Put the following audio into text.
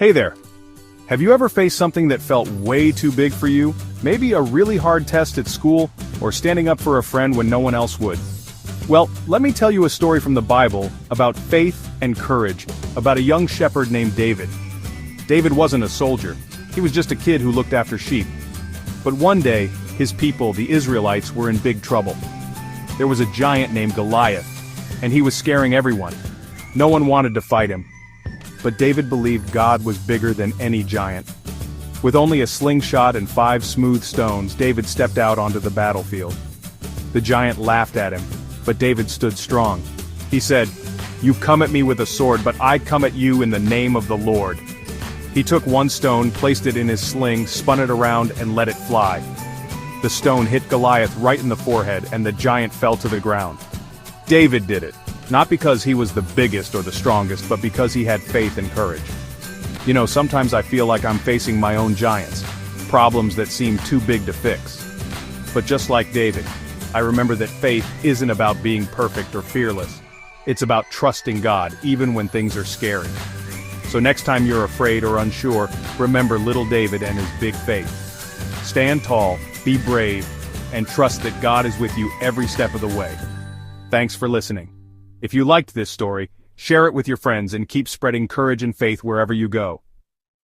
Hey there! Have you ever faced something that felt way too big for you? Maybe a really hard test at school, or standing up for a friend when no one else would? Well, let me tell you a story from the Bible about faith and courage, about a young shepherd named David. David wasn't a soldier, he was just a kid who looked after sheep. But one day, his people, the Israelites, were in big trouble. There was a giant named Goliath, and he was scaring everyone. No one wanted to fight him. But David believed God was bigger than any giant. With only a slingshot and 5 smooth stones, David stepped out onto the battlefield. The giant laughed at him, but David stood strong. He said, "You come at me with a sword, but I come at you in the name of the Lord." He took one stone, placed it in his sling, spun it around, and let it fly. The stone hit Goliath right in the forehead, and the giant fell to the ground. David did it. Not because he was the biggest or the strongest, but because he had faith and courage. You know, sometimes I feel like I'm facing my own giants, problems that seem too big to fix. But just like David, I remember that faith isn't about being perfect or fearless. It's about trusting God, even when things are scary. So next time you're afraid or unsure, remember little David and his big faith. Stand tall, be brave, and trust that God is with you every step of the way. Thanks for listening. If you liked this story, share it with your friends and keep spreading courage and faith wherever you go.